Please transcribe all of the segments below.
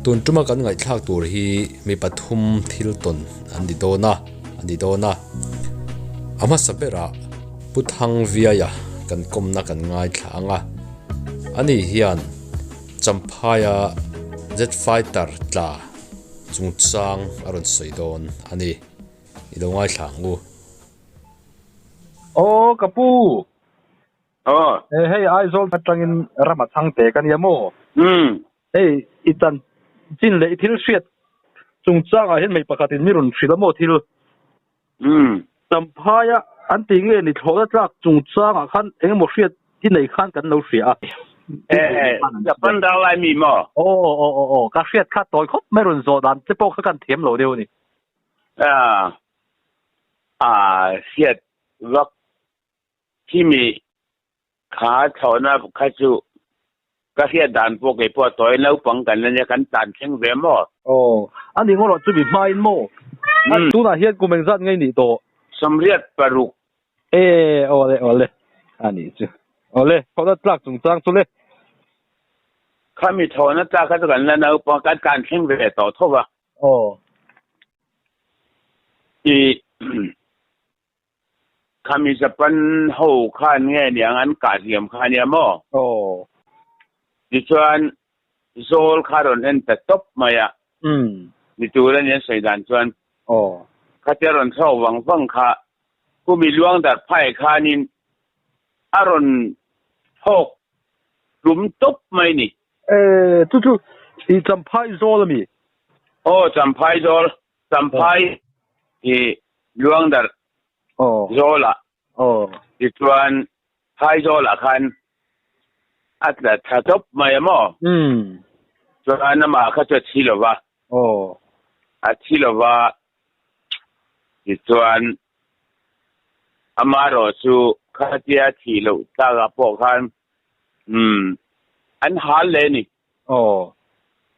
ตุนจุมากันไงทักตัวฮีมีปฐุมทิลตันอันดีโดนะอามาสับเบระพุทธังวิยากันกลมนักกันง่ายทางอ่ะอันนี้เฮียนจำพายาเจ็ตไฟเตอร์ตาจุงจางอรุณสวยโดนอันนี้อีดงง่ายทางกูโอ้กระปูอ๋อเฮ้ยไอโซลมาจังอินรามาทังเตกันยามโมเฮ้ยอีตันจินเลยทิลเชียดจุงจางเห็นไม่ปกติมีรุนฟิลโมทิลจำพายาอันติงเงินนี่โทรศัพท์จุงจางขันเอ็งโมเชียดที่ไหนขันกันเราเสียจะเป็นดาวไลมีมั้งโอ้ก็เชียดขัดต่อยครบไม่รุนโซดันจะพวกเขากันเทียมเราเดียวนี่เชียดว่าที่มีขาเท่านั้นข้าจูก็เชียดดันพวกไอ้พวกต่อยแล้วป้องกันแล้วเนี่ยกันตันเชียงเวียมั้งอันนี้เราจะมีไม่มั้งอันตัวนั้นเฮียกูเมืองจัดไงนี่ตัวสำเร็จปรุกโอ้เลยอันนี้จูโอ้เลยเขาจะจักจุงจังสุดเลยข้ามีโทนะจ้าข้าจะกันแล้วนะป้องกันการเชียงเวียต่อทั่วที่ข้ามีจะเป็นหูข้าเนี่ยอย่างนั้นกาเทียมข้าเนี่ยมั้งดิฉันโซลข้าโดนเอ็นแต่ตบมาอ่ะดิจูแล้วเนี่ยใส่ดันชวนข้าจะรอนเข้าวังฟังข้ากูมีล้วงดัดไพ่ข้านินอารอนหกหลุมตบไม่นี่จู่อีจำพายโซลมีจำพายโซลจำพายที่ล้วงดัดโซล่ะดิฉันพายโซล่ะคันอัตราถ้าตบไม่มั้งจวนนั้นมาข้าจะชี้หรอวะชี้หรอวะดิฉันอามารอสูข้าจะชี้หรอตากระโปงคันอันหาเลยนี่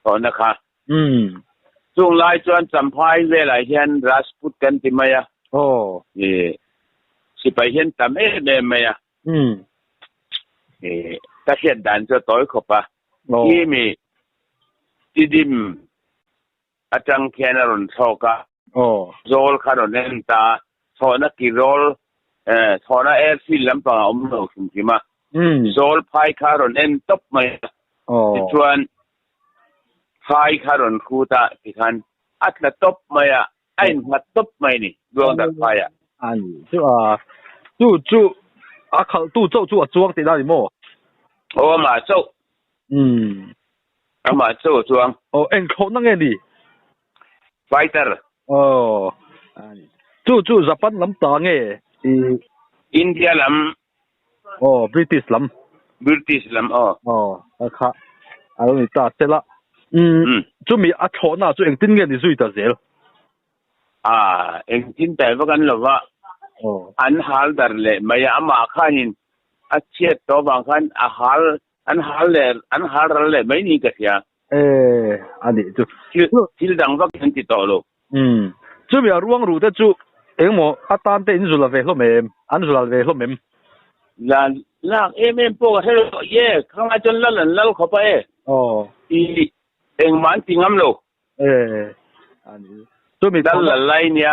ตอนนะคะช่วงไล่จวนจำพายเวลาเห็นรัสพุทกันที่มาอ่ะสิไปเห็นทำเดิมไหมอ่ะถ้าเห็นดันจะต่อยเขาปะที่มีที่ดิมอาจารย์แคนรุนโซกะโซลคารุนเอนตาโซนักกิโรลโซนักเอร์ฟิลลำปางอมโนสุนทิมาโซลพายคารุนเอนตบไม่ชวนพายคารุนคูตาที่คันอัตละตบไม่อ่ะไอ้หัดตบไม่นี่ดวงดับพายอ่ะอันนี้จู่เขาจู่จวงติดได้หรือมั้งมาจู่มาจู่จวงเอ็งเขานั่งไงดีไฟเตอร์จู่ญี่ปุ่นลำต่างไงอินเดียลำบริติชลำครับอันนี้ตัดเสร็จละจู่มีอาชนะจู่เอ็งติ้งเงินที่สุดเสร็จเอ็งติ้งแต่ว่ากันหรอวะอันฮัลดาร์เลยไม่อามาข้านินอาเชียตัวบางคันอันฮัลเลยไม่นี่กันเสียอันนี้จู่ที่ดังว่ากันติดต่อลูกจู่มีร่วงรู้แต่จู่เอ็งโมอัตตันเตอินสุลาเวลเมมอันสุลาเวลเมมลากเมพวกเฮลเย่ข้างในจนลัลเข้าไปเอ็งมันจริงมั้งลูกอันนี้จู่มีดัลลัยเนี่ย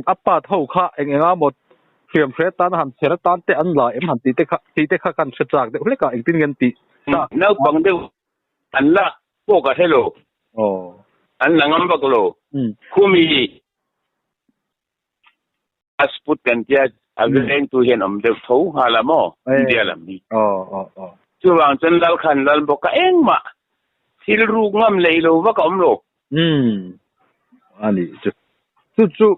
อัปปะเท่าข้าเอ็งหมดเขียมเฟรตันหันเฟรตันเตอันละเอ็มหันตีเตะกันเสียจากเด็กเล็กเอ็งติ้งเงินตีแล้วบางเดียวอันละพวกเฮลอันหลังอันบักโลคู่มีอาสปุตกันเจ้าอันเร่งตัวเห็นเด็กเขาหาละมั้งอินเดียละมีจู่บางจนลัลขันลัลบอกเอ็งมาที่รู้งามเลยรู้ว่าก็โลอันนี้จู่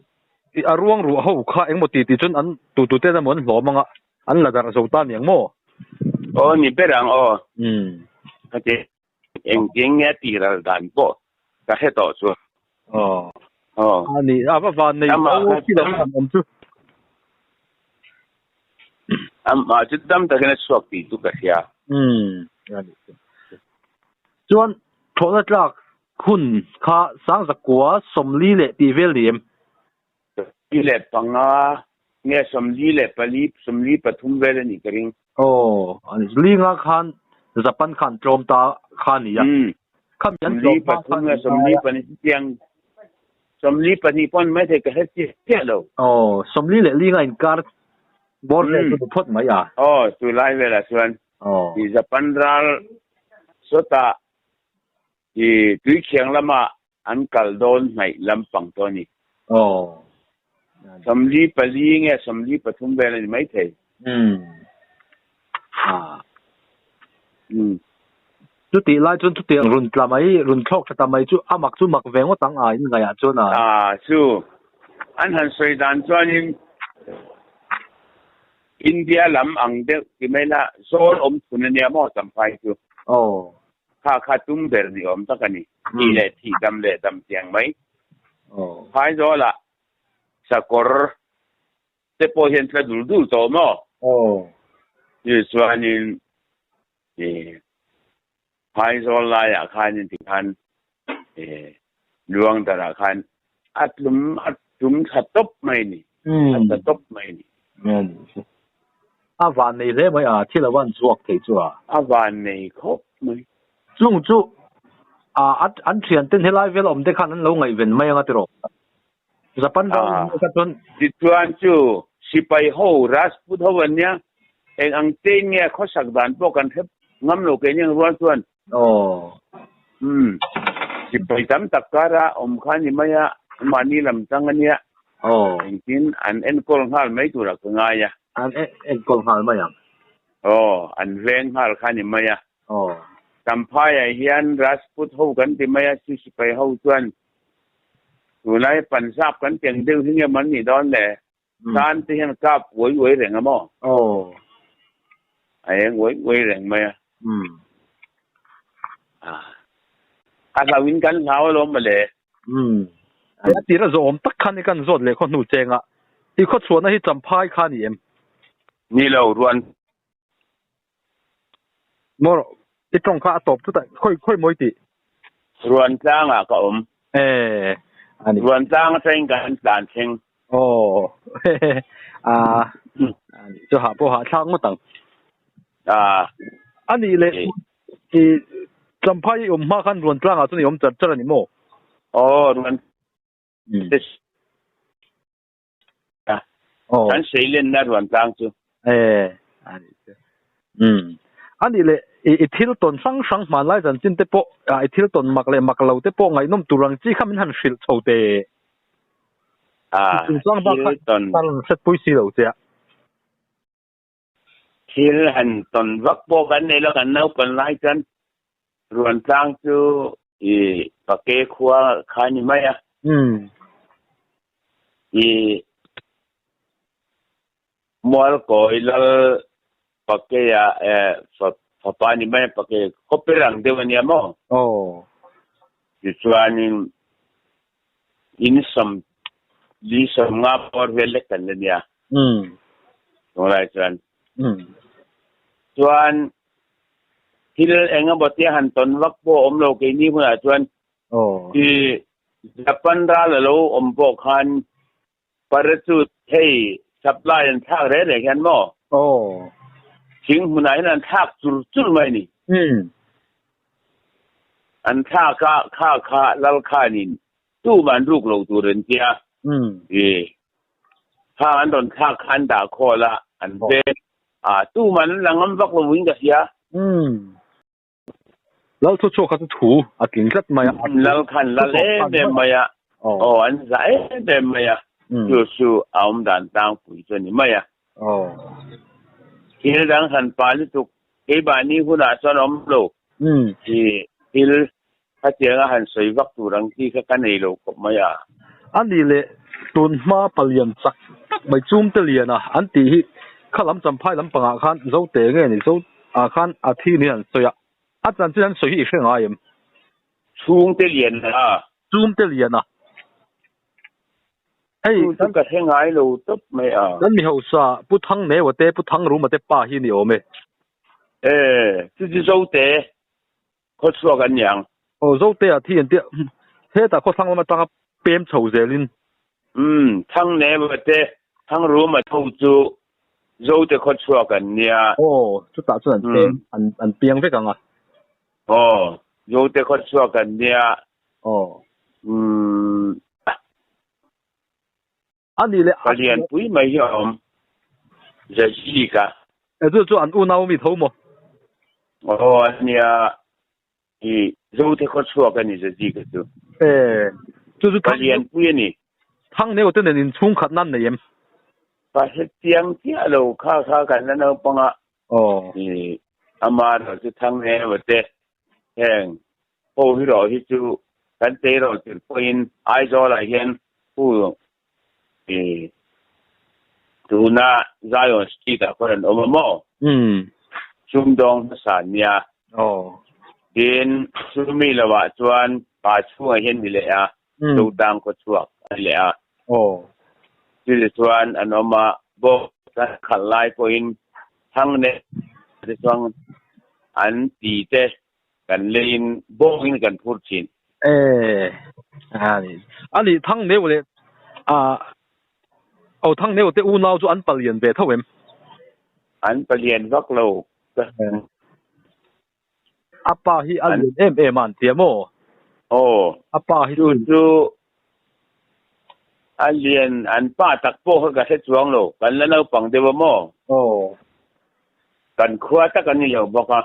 อารวงรู้เขาข้าเอ็งหมดตีจนอันตัวเต้นเหมือนหลอมังอ่ะอันละจากสุตานอย่างมั้งนี่เป็นรังเขาจะเอ็งเก่งแง่ตีระดับปอก็ให้ต่อสู้อันนี้ว่าวันนี้ที่เราทำจู่มาจุดดำแต่กันสวกตีตุกเสียอันนี้จวนโทรศัพท์คุณข้าสังสกัวสมลีเล่ตีเวลีมลีเล่ปังเนี่ยสมลีเล่ปลีสมลีปทุมเวลนี่กริงอันนี้ลีงาคันจะปันขันโจมตาขันนี่ khăm nhắn lý bát thum nghe sầm lý pani tiếng sầm lý pani pon mấy thế cái hết chết đâu sầm lý lệ lý ngay car bor lệ tụi phốt mấy à tụi lai về là xuân thì Japan ra số ta thì tuy khiêng lắm mà anh cald đôn này làm bằng tôi nè sầm lý pani nghe sầm lý bát thum về là mấy thế chú tí lại chú tí run làm ấy run thóc làm ấy chú mặc vén của tăng ai ngay à chú na chú anh hắn suy đoán cho nên India làm ăn được thì mấy là số ông chủ nhà mà tầm phải chú khá tung về thì ông tất cả này đi lệ đâm tiếng mấy phải rồi là sakor te po hiện ra đủ to mà như cho nên phải rồi là ya khan thì khan luang ta khan at lum khat top mai ni at top mai ni van này thế mấy à chỉ là van chuộc thì chú van này khóc mai chú anh chuyện tên thế lại về làm để khăn anh lâu ngày về mấy anh rồi Japan đó cái tuần đi tuần chú sipai ho Rajput ho anh nhá anh tên nghe khó sắc đàn bộ cần thép ngắm lục cái những ruộng tuần sipai tam takara khan ni maya mani lam tang anh nhá tin anh call hal mấy tuổi là ngay à anh call hal mấy à anh ven hal khan ni maya Sampai hian Rajput ho kan ti maya sipai ho tuần tụi này Punjab kan tiếng điệu thì nghe mình đón lệ san thì hiện cáp quấy rèn à mò ai quấy rèn mày là win kan sao lo mà lệ tí là rồi tất khăn cái rồi lệ con nụ chèn à thì có số này chấm phai khăn gì em ni lâu ruan mò cái trong khá top chút tại khơi mồi tí ruan trang à cậu ruan trang sen kan đàn sen cho hạ bộ hạ sang một tầng anh đi lệ thì chấm phai mà khăn ruan trang à cho nên chật là gì mò ruan kan xây lên na ruan trang chứ anh đi lệ thiếu tuần sang mà lại dần trên tép bộ thiếu tuần mặc lâu tép bộ ngày nôm tù răng chỉ khăm hắn xịt sầu tê thiếu tuần set bùi xì lâu tê thiếu hắn tuần vắt bộ cái này là cái nấu còn lại chân ruộng trang chứ bạc kê khoa khai như mấy à mua coi là bạc kê Papa ni mana pakai kopi rang dia ni amo. Jualan ini di Singapore velek kan dia. Mulai jualan. Jualan hil enga botia hanton wakbo om lo ke ni pun jualan. Di Japan ra lalu om bo kan parasut hey supply and thang re kan mo. Chính hôm nay anh thác chur mai ni anh thác kha lal kha ni tu man ruk lo tu ren tia ha anh don thác anh đã kho la anh be tu man lang am vak lo wing ga sia lal chu chu kha thu king sat mai lal khan lal de mai anh zai de mai su aum dan tang pui cho ni mai hil dang han pali tuk ke bani huna son om lo hil ha tianga han soi vak tu rang ti kha kanei lo ko maya ani le tun ma palian chak mai chum te lian an ti hi khalam cham phai lam panga khan zo te nge ni zo khan a thi ni an soya a chan chan soi hi hrenga yem chung te lian chum te lian tan ka hengai lo top me dan mi hausa pu thang ne wate pu thang ru mate pa hi ni ome chu zo te ko chua gan yang zo te a thi an te he ta ko thang ma ta pem chho zelin thang ne wate thang ru ma thau chu zo te ko chua gan nia chu ta chu an piang ve ka nga dù te khó chua cần nia anh đi lệ liền quý mấy hôm giờ gì cả cho anh u nào mi thâu mà nia thì dù te khó chua cần giờ gì cả chứ就liền quý nè thằng này tôi nên chung khát nan này em và hết tiếng kia đâu khá cần nó bằng à thì ama rồi chứ thằng này mà te hèn hồ rồi thì chú kan te rồi thì point ai cho lại hiện hu thì tu na Zion Street à còn ở mà trung đông sản nhà đến sumi là vợ chuan bà chua hiện đi lệ à tu đang có chua lệ à thì chuan anh mà bo kan khăn lại point thằng này thì chuan anh tí teกันเล่นโบกินกันพูดชินอันนี้ทั้งเนี่ยเลยเอาทั้งเนี่ยแต่อูน่าจะอันเปลี่ยนไปเท่าไหร่อันเปลี่ยนวักโลอาป้าฮีอันเอ็มมันเทียมอาป้าฮีจูอันเรียนอันป้าตักโป้เขาก็เฮ็ดจวงโลกันแล้วเราปังเดียวมั้กันคว้าตะกันนี่อยู่บอกว่า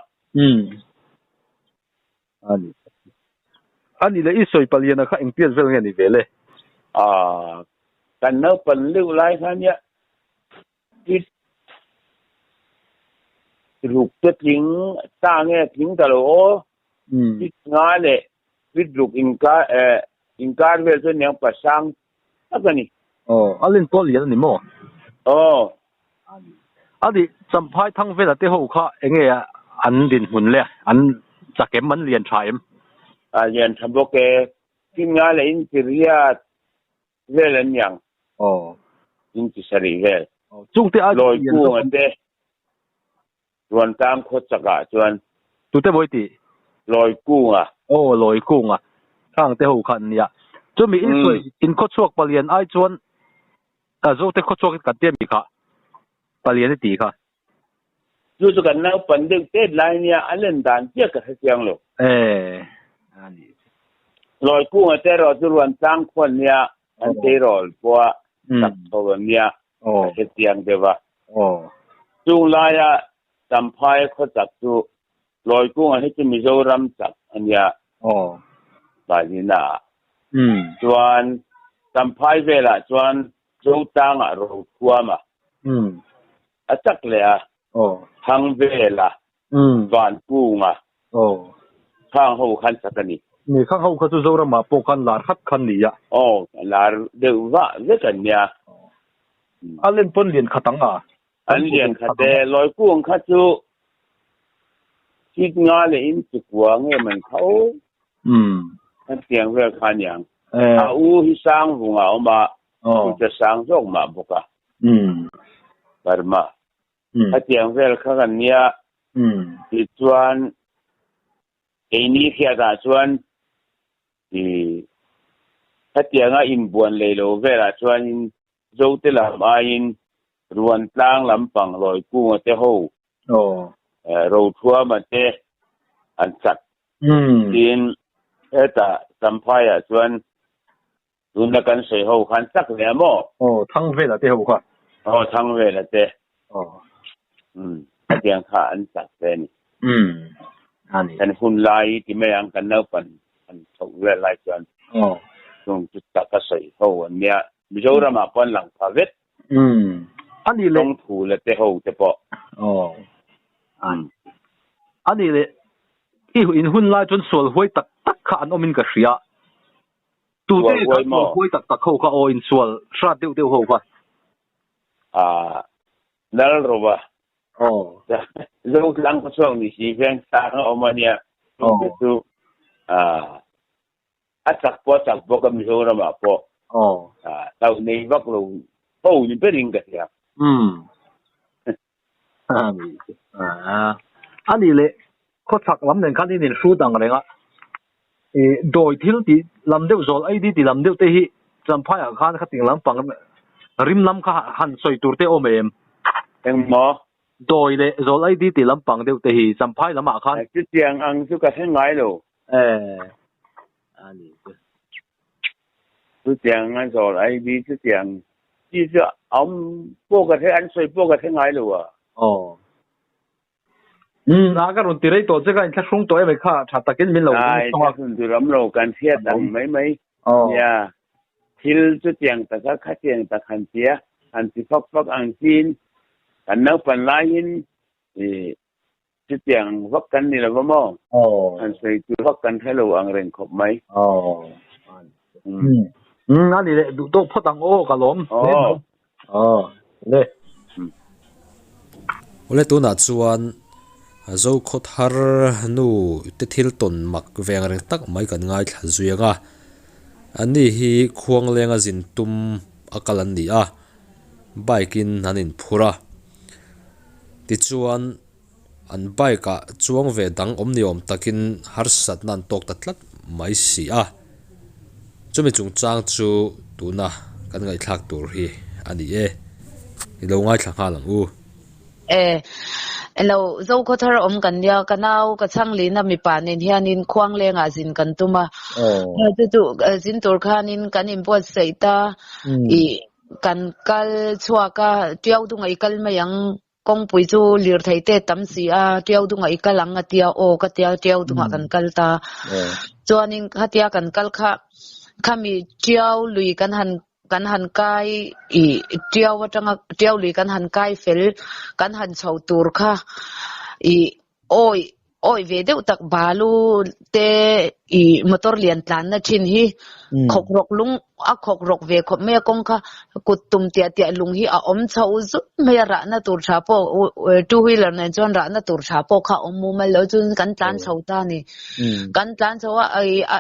อันนี้เลยอีสวยเปลี่ยนนะครับเอ็งเปลี่ยนเรื่องนี้ไปเลยกันเนื้อเป็นเรื่องไรครับเนี่ยที่ลูกจะทิ้งสร้างเนี่ยทิ้งตลอดที่งานเนี่ยที่ลูกอินการเวลส่วนเนี่ยประสังอะไรนี่อันนี้ตัวเรียนนี่มั้งอันนี้สัมภาษณ์ทั้งเวลาที่เขาค่ะเอ็งเนี่ยอันดินหุ่นเลยอันจากเก็บมันเรียนชายเรียนทำโปรแกรมที่งานเลยอินทีเรียเวลาอย่างอินทิสรีเวลจุงที่ลอยกู้อันเดส่วนตามโคตรกะส่วนตุเตบ่อยตีลอยกู้ลอยกู้ข้างเตหูคันเนี่ยจุมีอีสวยอินโคชวกเปลี่ยนไอจวนจุเตโคชวกกันเตี้ยมีค่ะเปลี่ยนตีค่ะรู้สึกกันนะปันเด็กเต้นไรเนี่ยอันเล่นด่านเจ้ากับเสียงหรอกอันนี้ลอยกู้อันเตอร์ส่วนสร้างคนเนี่ยอันเตอร์เพราะว่าตักตัวเนี่ยเสียงเดียวจุงลายสัมภาระเขาจักจุลอยกู้อันที่จะมีโจรำจักอันเนี่ยบาลีน่าส่วนสัมภาระเวลาส่วนโจตังเราทัวมาอาจักเลยทั้งเวลาบ้านกู้ข้างหูคันสักนี่นี่ข้างหูเขาจะโจรมาปกันหลาดคันนี่หลาดเดี๋ยวว่าเรื่องกันเนี่ยอันเล่นปนเรียนขัดตังอันเรียนขัดแต่ลอยกู้ข้าจูที่งานเลยอินจุกวงเงี้ยมันเขาอันเสียงเรื่องขันอย่างที่สร้างหัวเอามาจะสร้างส่งมาบุกบาร์มาถ้าเสียงเรื่องขันเนี่ยที่ชวนไอ้นี่แค่ตาชวนถ้าเสียงอินบวนเลยโลเวลาชวนโจทย์ละมาอินรวนตั้งลำปังลอยกู้มาเจ้าหูเราทัวมาเจ้อันสัตว์ดินแต่สัมภาระชวนรุนกันเสียหูขันสักเลยมั้งทั้งเวลาเจ้าหูค่ะทั้งเวลาเจ้ถ้าเสียงขาอันสัตว์เลยนี่ฉันหุ่นลายที่ไม่ยังกันเนื้อปันอันถูกเรื่องลายชวนตรงจุดตักเสียหูอันเนี้ยมิโจรามาปันหลังพาเวทอันนี้เลยต้องถูเลยเจ้าหูเจ้าปออันนี้เลยอีหุ่นลายจนส่วนห้วยตักขาอันอมินกับเสียตัวเด็กตัวห้วยตักเขาก็อินส่วนชาติเดียวหัวนั่นรู้ป่ะเรื่องหลังก็ช่วงนี้สิเพียงสร้างออกมาเนี่ยคือจักปอก็มิโจรามาปอเราในวักเราโอ้ยเป็นยังไงครับอันนี้เลยเขาสักลำหนึ่งคันนี้เนี่ยสู้ดังอะไรอ่ะโดยที่เราตีลำเดียวโซลไอ้ที่ลำเดียวเตะจำพายอาคารเขาติงลำปังริมลำเขาหันสวยตัวเตะโอเมมเอ็งหมอโดยเลยโซลไอ้ที่ลำปังเดียวเตะจำพายลำอาคารจุดเสียงอังสุกะเส้นไงลูก anh đi chú tiếng anh rồi ai đi chú tiếng chỉ là ông bố cái thế anh xoay bố cái thế ngay luôn à cái rồi tí đấy tổ chức cái chắc không tối vậy cả chặt tắc cái mình lâu chắc không từ lắm lâu cần thiết đằng mấy nhà thiếu chú tiếng tất cả khách tiếng tất hành chia phóc ăn xin anh nấu phần lai hin thì chú tiếng phóc cần đi là bao mò anh xoay chú phóc cần thế lâu ăn rèn khop mấy anh đi đấy đủ phát tăng cả lắm đấy ole tu na chuan zo khot har nu te thil ton mak veng reng tak mai kan ngai thla zuianga ani hi khuang lenga zin tum akalan ni a baikin hanin phura ti chuan an baika chuang ve dang om ni om takin har sat nan tok tatlat mai si a chumi chung chang chu tuna kan ngai thlak tur hi ani i lo ngai thla lang u lo zo ko thar om kan ya kanau ka changli na mi panin hianin khuang lenga zin kan tuma tu zin tur khanin kan import seita i kan kal chuaka tiau tu ngai kal mayang kong pui chu lir theite tam si a tiau tu ngai kalang atia o ka tiau tu nga kan kal ta chuanin khatia kan kal khami tiau lui kan han kai i tiau watanga tiau lui kan han kai fel kan han chho tur kha i oi ve deuh tak balu te i motor lian tlan na thin hi khok rok lung a khok rok ve khop me kong kha kutum tia lung hi a om chho zu me ra na tur tha po two wheeler na jon ra na tur tha po kha om mu ma lo chun kan tlan chho ta ni kan tlan chho a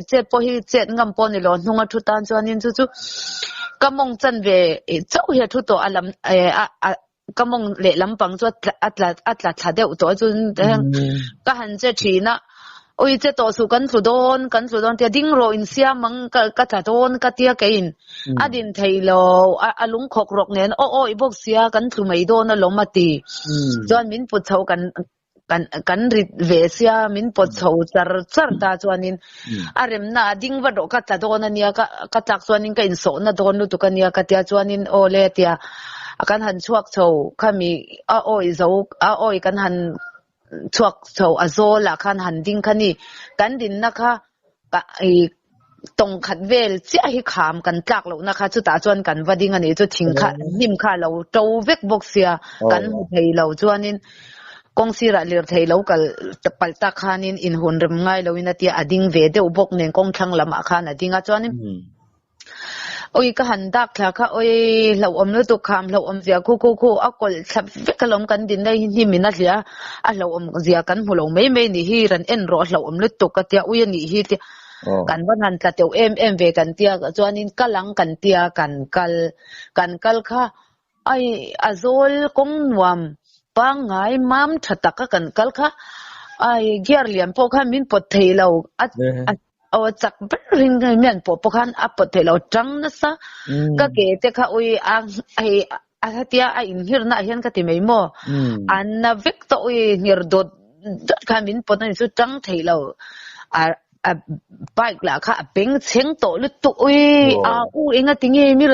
chet po hi chet ngam po ni lo hnunga thu tan chuan in chu kamong chan ve chau hi thu to alam kamong le lampang chu atla thadeu to chun ka han che thina oi che to su kan thudon tia ding ro in sia mang ka thadon ka tia kein adin thailo alung khok rok nen o ibok sia kan thu mai don a lomati chuan min pu chho kan rit ve sia min pu chho char ta chuanin arem na ding va ro ka thadon ania ka tak chuanin ka in so na don lu tu ka nia ka tia chuanin o le tia kan han chuak chho khami a oi kan han chuak chho azola khan han ding khani kan din na kha ka tong khat vel chia hi kham kan tlak lo na kha chu ta chuan kan vading ani chu thing kha nim kha lo to vek bok sia kan mu thei lo chuanin kong sira lir thei lo kal tapal ta khanin in hun rem ngai lo ina tia ading ve de ubok nen kong thang lama khan adinga chuanin oi ka handak kha kha oi lo om lu tu kham lo om zia khu akol thap vekalom kan din dai hi mina zia a lo om zia kan mulo mei ni hi ran en ro lo om lu tu ka tia ui ni hi tia kan ban han ta teu em ve kan tia chuanin kalang kan tia kan kal kha ai azol kong nuam pa ngai mam thataka kan kal kha ai giar liam po kha min pot thei lo chak ring mian po khan apot thelo tang na sa ka ke te kha oi a hatia a in hir na hian ka ti mai mo an na vek to oi ngir dot kha min pot na su tang thelo a bike la kha peng cheng to lu tu oi enga tinge mi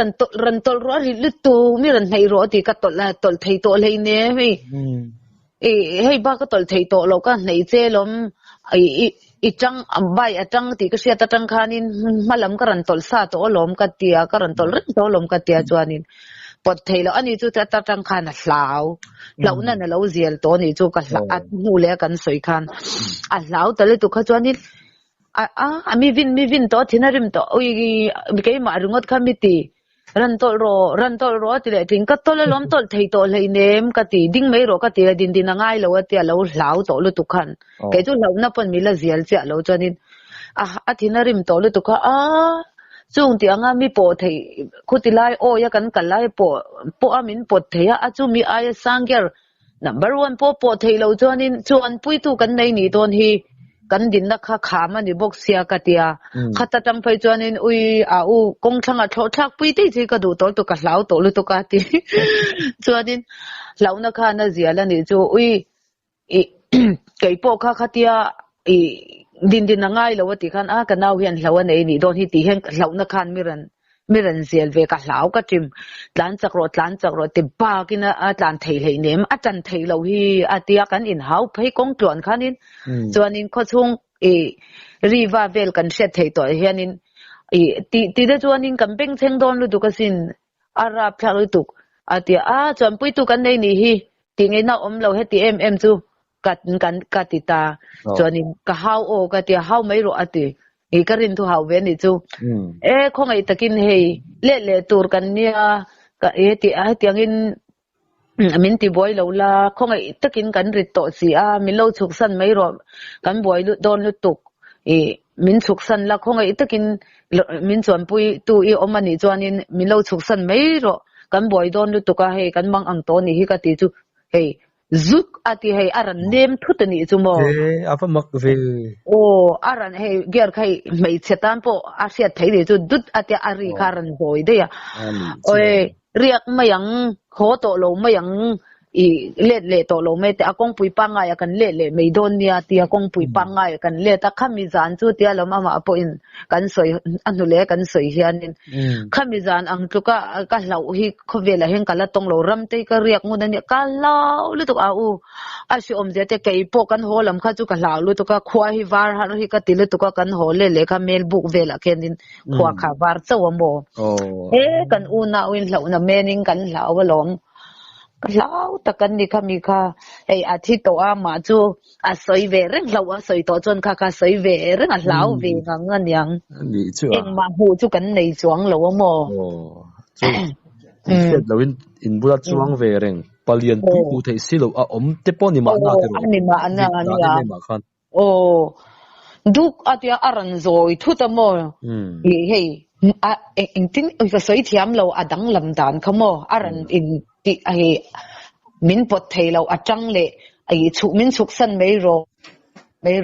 ran tol ro ri lu tu mi ran nei ro ti ka tol thei to lei ne hei hei ba ka tol thei to lo ka nei che lom itang ambay atang ti kasi atang kanin malam karan tol sa to lom katia karan tol rin to lom katia chuanin pot thailo ani chu tatang khana hlau launa na lo zial to ni chu ka hla at hule kan soi khan a hlau tale tu kha chuanin mi vin to thinarim to oi ke ma rungot khamiti ran tol ro ti le ting ka tol lom tol thei to lei nem ka ti ding mai ro ka ti din ngai lo atia lo hlau to lu tu khan ke chu lo na pon mi la zial cha lo chanin a thinarim to lu tu kha chung ti anga mi po thei khutilai o ya kan kalai po amin po thei a chu mi ai sangger number 1 po thei lo chanin chuan pui tu kan nei ni ton hi kan din na kha khama ni box sia katia khata tang phai chuanin ui kong thanga tho thak pui te je ka du tol to ka hlau to lu to ka ti chuanin launa kha na ziala ni chu ui kei po kha khatia din na ngai lo ti khan a kanau hian hlawa nei ni don hi ti hen hlau na khan miran zel ve ka hlau ka tim tlan chakro te ba kina a tlan thei lei nem a chan thei lo hi atia kan in hau phei kong tlon khanin chuanin kho chung riva vel kan set thei to hianin ti de chuanin kan beng theng don lu tu ka sin ara phla lu tu atia a chuan pui tu kan nei ni hi ti ngai na om lo he ti em chu ka ti ta chuanin ka hau o ka ti hau mai ro ati ka rin thu hau ve ni chu khong ai takin hei le tur kan nia ka ti a tiangin min ti boy lo la khong ai takin kan rit to si a min lo chuk san mai ro kan boy lu don lu tuk min chuk san la khong ai takin min chuan pui tu i omani chuanin min lo chuk san mai ro kan boy don lu tuka hei kan mang ang to ni hi ka ti chu hei zuk ati hei aran nem thutani chu mo apa mak ve aran hei ger khai mai chetan po a sia thei de chu dut ati ari karan boy de ya oi riak mayang ho to lo mayang le to lo me te akong pui panga ya kan le mei don nia ti akong pui panga ya kan le ta khami zan chu ti lo ma po in kan soi anu le kan soi hianin khami zan ang chu ka hlau hi khovela hen kala tong lo ram te ka riak ngun ani ka lau lu tu a u a si om je te kei po kan ho lam kha chu ka hlau lu tu ka khwa hi war har hi ka ti lu tu ka kan ho le ka mel buk vela kenin khwa kha war chawmo kan u na win hlau na mening kan hlau lom lau takan ni kami kha ei athi to a ma chu a soi ve reng lau a soi to chon kha soi ve reng a lau ve ngan yang ni chu eng ma hu chu kan nei chuang lo mo chu lawin in bula chuang ve reng palian pu u thei silo a om te po ni ma na te ro ni ma ana ania duk atia aran zoi thu ta mo hei eng tin ka soi thiam lo adang lam dan khamo aran in ti ai min pot thei lo atang le ai chu min chuk san mai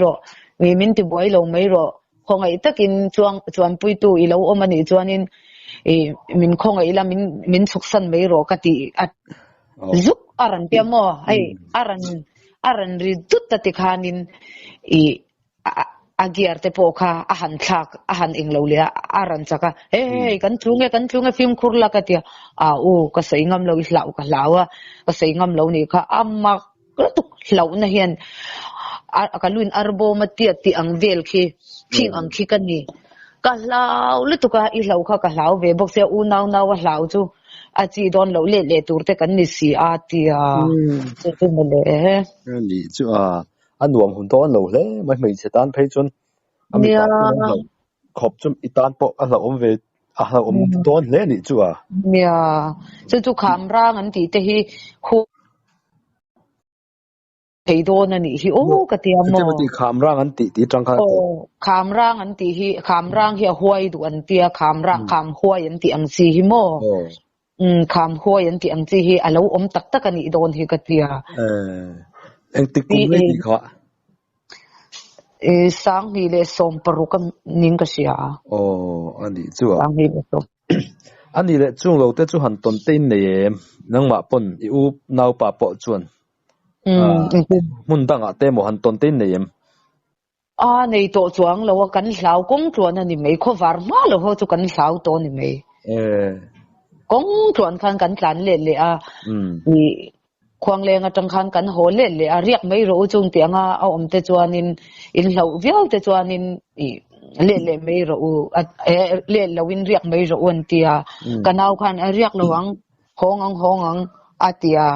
ro mi min ti boy lo mai ro khong ai takin chuan pui tu I lo omani chuanin min khong ai la min chuk san mai ro ka ti zuk aran pia mo ai aran ri tut ta ti khanin agiar te po kha ahan englo le aran chaka hey kan thunge film khurla ka tia ka sei ngam lo hlau ka hlawa ka sei ngam lo ni kha amma tuk hlau na hian ka luin arbo matia ti ang vel khi thing ang khi kan ni ka hlau le tu ka I hlau kha ka hlau ve bok se u naw wa hlau chu a chi don lo le tur te kan ni si a tia chu me le ni chu an nuam hun to an lo hle mai se tan phei chun ami ta khop chum itan po a la om ve a la om ton le ni chu chu kham rang an ti te hi khu thei don ani hi ka ti amo ti kham rang an ti tang kha kham rang an ti hi kham rang hi huai du an tia kham kham huai an ti ang si hi mo kham huai an ti ang chi hi alo om tak ani don hi ka tia anh tích cũng lấy gì khó sáng hi le som paru kam ning ka sia anh đi chú sáng hi le som anh đi le chung lâu te chu han ton te nei nang ma pon u nau pa po chuan mun dang a te mo han ton te nei nei to chuang lo kan hlau kong chuan ani mei kho war ma lo ho chu kan hlau to ni mei kong chuan kan tlan le ni khoang lenga tang khan kan ho le riak mai ro chung tianga a om te chuanin in hlau viau te chuanin le mai ro le lawin riak mai ro on tia kanau khan a riak lawang hongang atia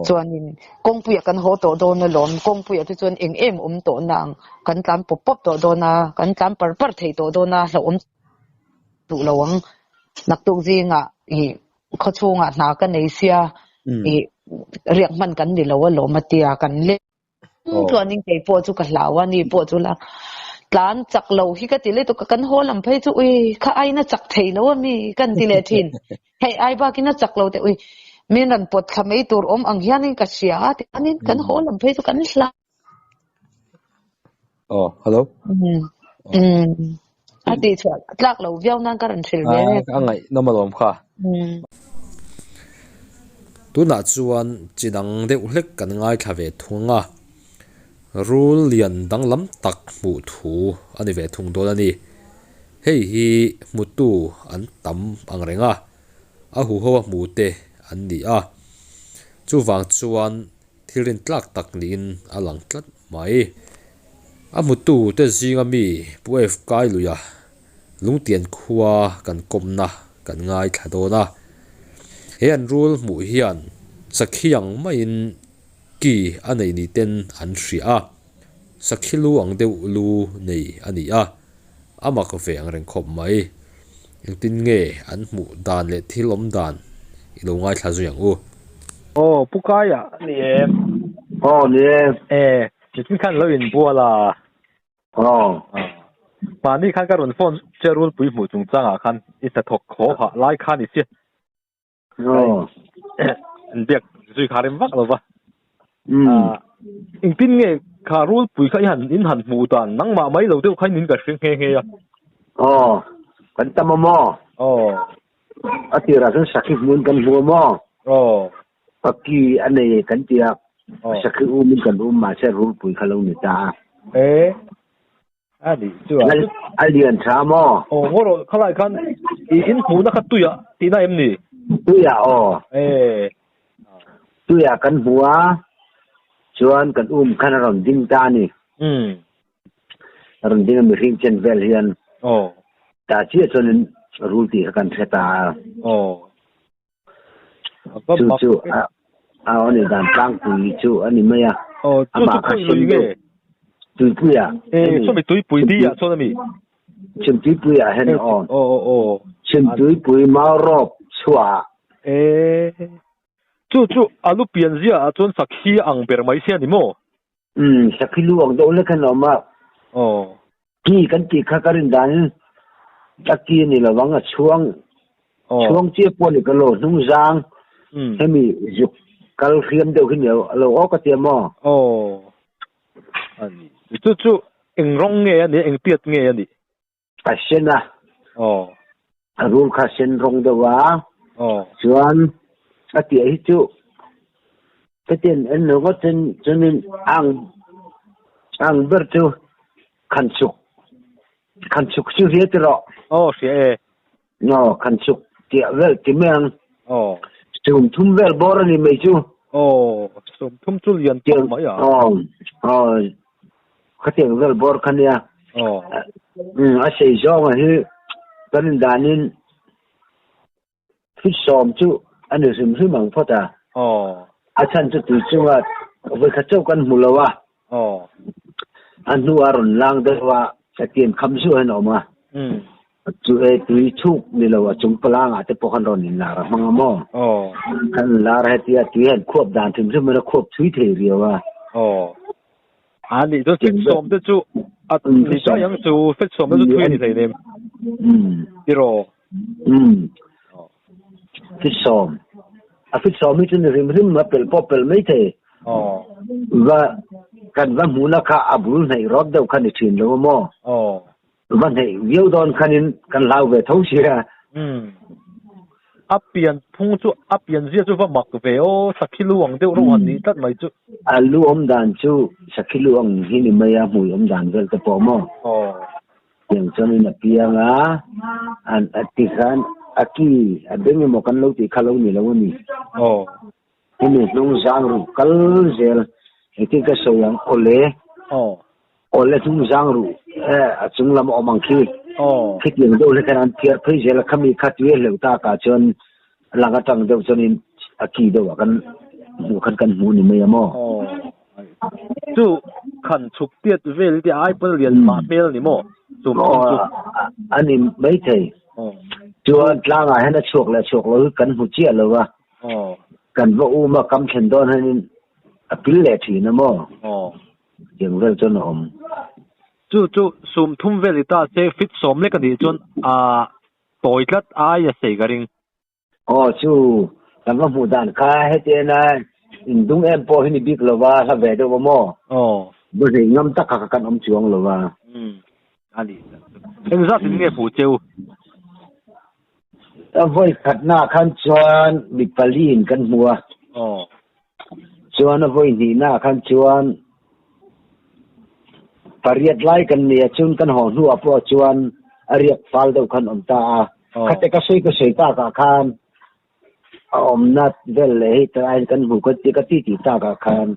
chuanin kongpuya kan ho to do na lom kongpuya te chuan eng em to nang kan tlam pop to do na kan tlam par thei to do na hlo om tu lawang nak tu zinga kho chunga na ka nei sia riak man kan ni lo matia kan le chuanin ke po chu ka hlawa ni po chu la tlan chak lo hi ka ti le to kan ho lam phei chu kha ai na chak thei lo mi kan ti le thin hei ai ba ki na chak lo te min ran pot khamei tur om ang hianin ka sia ti anin kan ho lam phei chu kan hla hello ati chu tlak lo viau nan ka ran thil ve angai nomalom kha tu na chuan chinang deuh hlek kan ngai thave thunga rule lian dang lam tak mu thu ani ve thung don ani hei hi mutu an tam ang renga a hu ho mu te an ni a chu wang chuan thirin tlak tak niin alang tlat mai a mutu te zinga mi puef kai luya lungtian khuwa kan komna kan ngai thadona he an rule mu hian sakhiang main ki anei ni ten an hria a sakhilu ang deuh lu nei ani a amak ve ang reng khop mai tin nge an mu dan le thilom dan ilo ngai thla yang u pukaya ni em ni chỉ看留言播啦mà你看个人放这路不母中章啊看一直托可怕来看一些别最卡点忘了吧in tin nghe cả rule bùi khai hẳn in hẳn mù toàn nắng mà mấy đầu tiêu khai nín cả xuyên nghe nghe à kan tâm mo atira kan sakit mun kan bu mo paki ane kan tia sakit min kan ma se rule bùi khalau ni ta đi chưa alien cha mo ngoro khalai kan in hu na khat tu ya ti na em ni tu ya tu ya kan bua chuan kan kan ron ding ta ni ron ding mi ring chen vel hian ta chi chuan rule ti kan theta chu oni dan tang pui chu ani maya ama ka sin tu pui ya so mi tu pui di ya so na mi chim tu pui ya hen chim tu pui ma rop chua chu alu pian zia chon sakhi ang ber mai sia ni mo sakhi lu ang do le kan ma ki kan ti kha karin dan taki ni lawang a chuang che po ni ka lo nung jang hemi juk kal khiam deuh hin lo o ka te mo ani chu eng rong nge ani eng piat nge ani a sena rul kha sen rong da wa chuan ati hi chu katen en no ko ten chunin ang ber chu khan chuk chu he tro sie no khan chuk ti vel ti meng thum vel bor ni me chu thum chu lian ti ma ya katen vel bor khan ya a sei zo ma hi kan danin fit som chu anh sim sim mang phota achan chu tu chuwa với khát châu kan mulawa anh nu aron lang da wa satien kham su han oma chu e tu chu ni lawa chung palang ate pokhan ron in la ra manga mo kan la ra tia tu hen khop dan thim su mena khop thui the riwa ani do fit som de chu at ni cha yang chu fit som de thui ni thei nem iro fit som mi chu ni rim ma pel mai the và kan va muna kha abul nei rob deuh khan ni thin lo mo va nei viu don khanin kan lau ve thau sia apian phung chu apian zia chu va mak ve o sakhilu ang deuh ro han ni tat mai chu alu om dan chu sakhilu ang hi ni maya mui om dan vel te po mo yang chani na pianga an atisan aki adeng mo kan lo ti khalo ni lo ni ini nung jang ru kal zel eti ka so yang ole tung jang ru chung lam omang khi khit yang do le kan tiar phei zel khami khatwe le ta ka chon langa tang do chonin aki do kan mu kan mu ni me mo chu khan chuk tiat vel ti ai pal lian ma bel ni mo chu ani mai thei chuan tlanga hena chok lo kan hu chia lo wa kan vo u ma kam chen don hanin apil le thi na mo yang vel chon om chu sum thum vel ta se fit som le ka di chon toilat a ya sei garing chu kan va mu dan kha he te na in dung em po hini bik lo wa sa ve do mo bo sei ngam ta ka kan om chuang lo wa ani em za tin nge pu cheu voi khat na khan chuan bipalin kan hua chuan voi ni na khan chuan pariat lai kan nia chun kan ho nu apo chuan ariak fal do khan om ta khate ka sei ta ka khan om nat vel le ta ai kan hu ka ti ta ka khan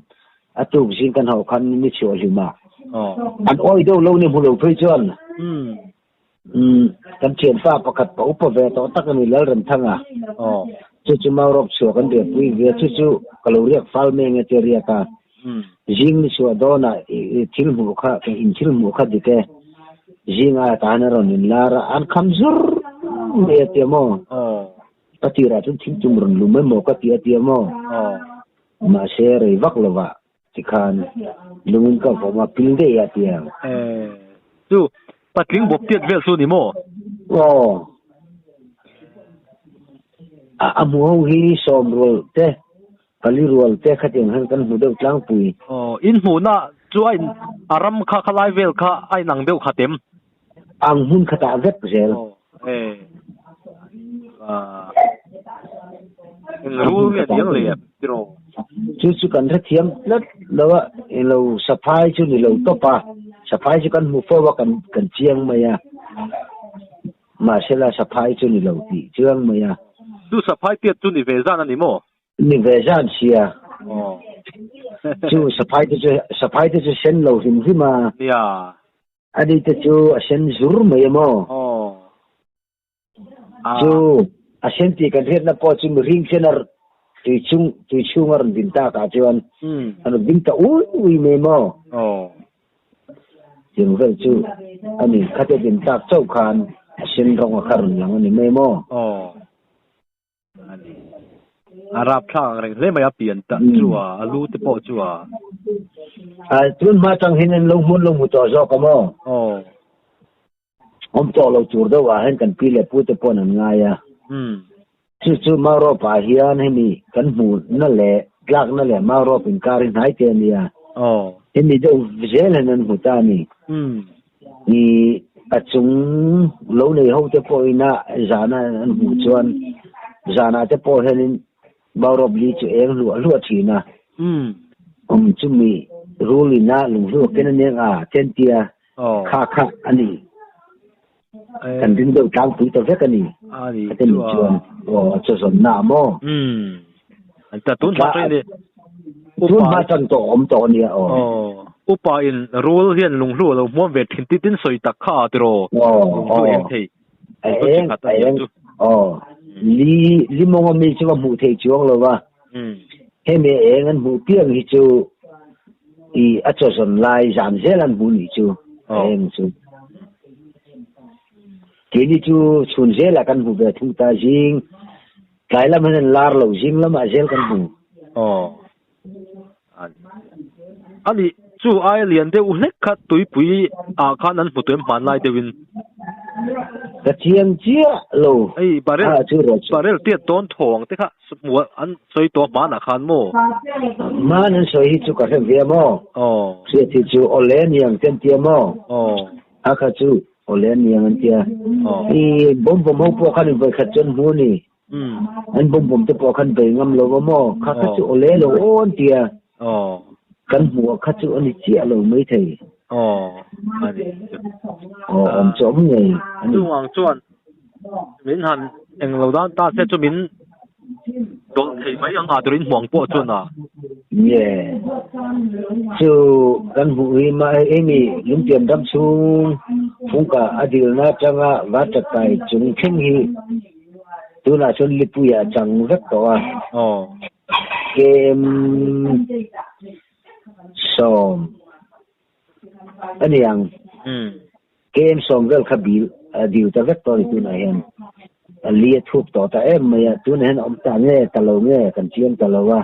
atu jing kan ho khan ni chho lima an oi do lo ni bu lo phei chuan kan chen pa pakhat pa upa ve to tak ni lal ram thanga chu mau rop chu kan de pui ve chu kaloriak fal me nge te ria ka jing ni chu dona thil mu kha in thil mu kha dike jinga ta na ron in lara an khamzur me te mo patira chu thim chum ron lu me mo ka ti mo ma se re vak lova tikhan lungun ka ma pil de ya ti chu patling bop tiat vel su ni mo amu hi som rol te kali rol te khateng han kan hu deuh tlang pui in hu na chu ai aram kha khalai vel kha ai nang deuh khatem ang hun khata vet zel ru nge diang le tiro chu kan ra thiam lat lawa elo safai chu ni lo topa safai chu kan mu fo wa kan chiang maya ma sela safai chu ni lo ti chiang maya tu safai tiat chu ni ve zan ani mo ni ve zan sia chu safai chu sen lo him hima ya adi te chu sen zur maya mo chu asen ti kan het na po chu ring senar tui chung ar dinta ka chuan ano dinta ui me mo jeng vel chu ani khate dinta chau khan asen rong khar yang ani me mo arab thang reng le maya pian ta chuwa alu te po chuwa tun ma tang hinen lo mu to zo ka mo om to lo tur do wa hen kan pi le pu te pon an nga ya chu ma ro pa hian hemi kan mu na le glak na le ma ro pin karin hai te nia hemi do zel hanan hu ta ni ni achung lo nei ho te po ina zana an hu chuan zana te po henin ma ro bli chu eng lu thina chu mi rulina lung lu ken ne a ten tia kha ani kan din do tang pu to vek ani ten chuan cho son na mo ta tun ma tre ni tun ma chan to om to ni upa in rule hian lung lu lo mo ve thin tin soi tak kha tro em thei li mo mi chu mu thei chuang lo wa he me eng an mu piang hi chu I a cho son lai jam zelan bu ni chu eng chu kini chu chun zela kan bu ve thu ta jing kai lam han lar lo jing lam a zel kan bu ani chu ai lian de u hlek khat tui pui a khan an pu tem man lai de win ka chiang chia lo ai barel ti ton thong te kha mu an soi to ma na khan mo ma nan soi hi chu ka he ve mo sia ti chu olen yang ten ti mo a kha chu olen yang an tia I bom ho po khan ve khat chen hu ni an bom te po khan be ngam lo mo kha chu ole lo on tia kan hu kha chu ani chia lo mai thei ani om chom nei ani wang chuan min han eng lo dan ta se chu min do thei mai ang adrin huang po chu na ye chu kan hu hi ma emi lum tiam dam chung phung ka adil na changa wa ta kai chung khen hi tu na chon lipu ya chang vek to kem som ani ang kem som vel khabil diu ta vek to tu na hen ali thup to ta em ya tu na hen om ta nge ta lo nge kan chiam ta lo wa